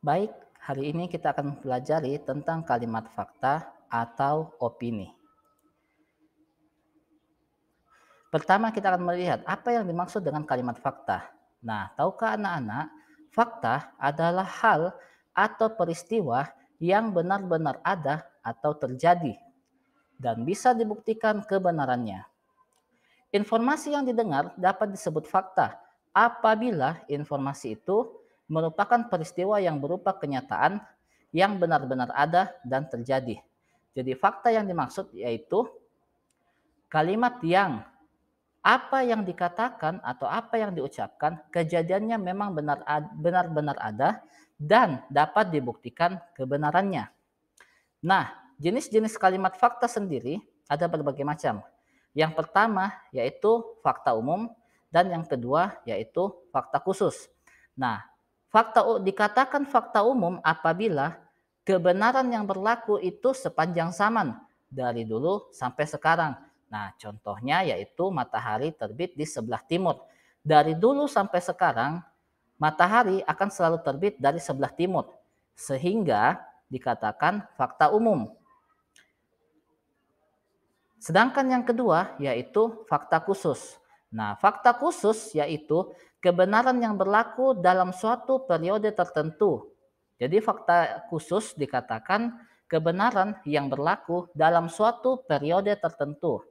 Baik, hari ini kita akan pelajari tentang kalimat fakta atau opini. Pertama kita akan melihat apa yang dimaksud dengan kalimat fakta. Nah, tahukah anak-anak, fakta adalah hal atau peristiwa yang benar-benar ada atau terjadi dan bisa dibuktikan kebenarannya. Informasi yang didengar dapat disebut fakta apabila informasi itu merupakan peristiwa yang berupa kenyataan yang benar-benar ada dan terjadi. Jadi fakta yang dimaksud yaitu kalimat yang apa yang dikatakan atau apa yang diucapkan kejadiannya memang benar-benar ada dan dapat dibuktikan kebenarannya. Nah, jenis-jenis kalimat fakta sendiri ada berbagai macam. Yang pertama yaitu fakta umum dan yang kedua yaitu fakta khusus. Nah, dikatakan fakta umum apabila kebenaran yang berlaku itu sepanjang zaman dari dulu sampai sekarang. Nah, contohnya yaitu matahari terbit di sebelah timur. Dari dulu sampai sekarang, matahari akan selalu terbit dari sebelah timur. Sehingga dikatakan fakta umum. Sedangkan yang kedua yaitu fakta khusus. Nah, fakta khusus yaitu kebenaran yang berlaku dalam suatu periode tertentu. Jadi fakta khusus dikatakan kebenaran yang berlaku dalam suatu periode tertentu.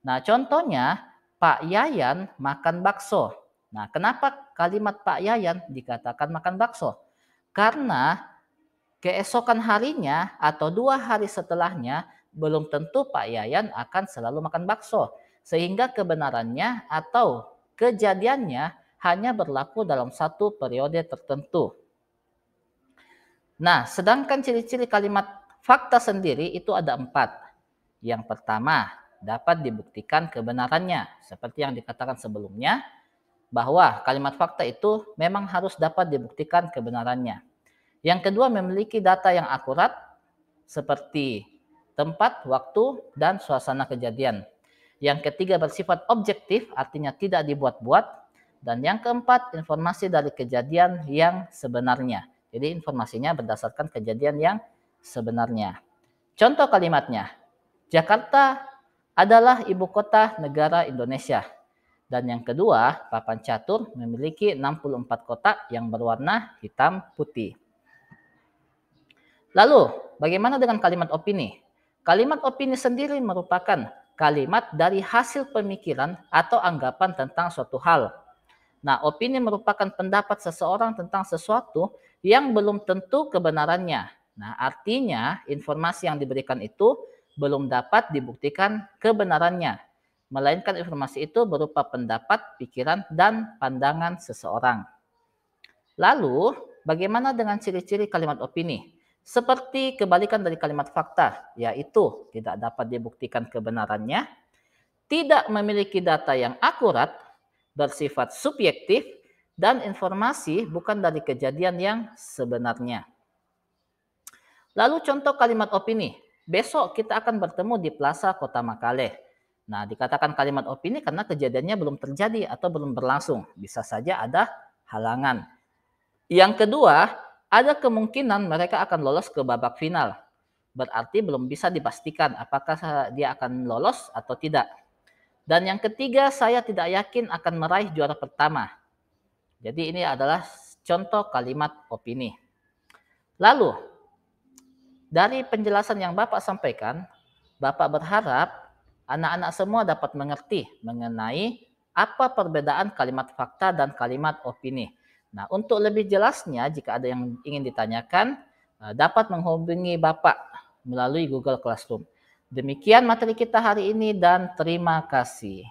Nah, contohnya Pak Yayan makan bakso. Nah, kenapa kalimat Pak Yayan dikatakan makan bakso? Karena keesokan harinya atau 2 hari setelahnya, belum tentu Pak Yayan akan selalu makan bakso. Sehingga kebenarannya atau kejadiannya hanya berlaku dalam satu periode tertentu. Nah, sedangkan ciri-ciri kalimat fakta sendiri itu ada 4. Yang pertama, dapat dibuktikan kebenarannya. Seperti yang dikatakan sebelumnya, bahwa kalimat fakta itu memang harus dapat dibuktikan kebenarannya. Yang kedua, memiliki data yang akurat seperti tempat, waktu, dan suasana kejadian. Yang ketiga, bersifat objektif, artinya tidak dibuat-buat. Dan yang keempat, informasi dari kejadian yang sebenarnya. Jadi informasinya berdasarkan kejadian yang sebenarnya. Contoh kalimatnya, Jakarta adalah ibu kota negara Indonesia. Dan yang kedua, papan catur memiliki 64 kotak yang berwarna hitam putih. Lalu, bagaimana dengan kalimat opini? Kalimat opini sendiri merupakan kalimat dari hasil pemikiran atau anggapan tentang suatu hal. Nah, opini merupakan pendapat seseorang tentang sesuatu yang belum tentu kebenarannya. Nah, artinya informasi yang diberikan itu belum dapat dibuktikan kebenarannya, melainkan informasi itu berupa pendapat, pikiran, dan pandangan seseorang. Lalu, bagaimana dengan ciri-ciri kalimat opini? Seperti kebalikan dari kalimat fakta, yaitu tidak dapat dibuktikan kebenarannya, tidak memiliki data yang akurat, bersifat subjektif, dan informasi bukan dari kejadian yang sebenarnya. Lalu contoh kalimat opini. Besok kita akan bertemu di Plaza Kota Makale. Nah, dikatakan kalimat opini karena kejadiannya belum terjadi atau belum berlangsung. Bisa saja ada halangan. Yang kedua, ada kemungkinan mereka akan lolos ke babak final. Berarti belum bisa dipastikan apakah dia akan lolos atau tidak. Dan yang ketiga, saya tidak yakin akan meraih juara pertama. Jadi ini adalah contoh kalimat opini. Lalu, dari penjelasan yang Bapak sampaikan, Bapak berharap anak-anak semua dapat mengerti mengenai apa perbedaan kalimat fakta dan kalimat opini. Nah, untuk lebih jelasnya, jika ada yang ingin ditanyakan, dapat menghubungi Bapak melalui Google Classroom. Demikian materi kita hari ini dan terima kasih.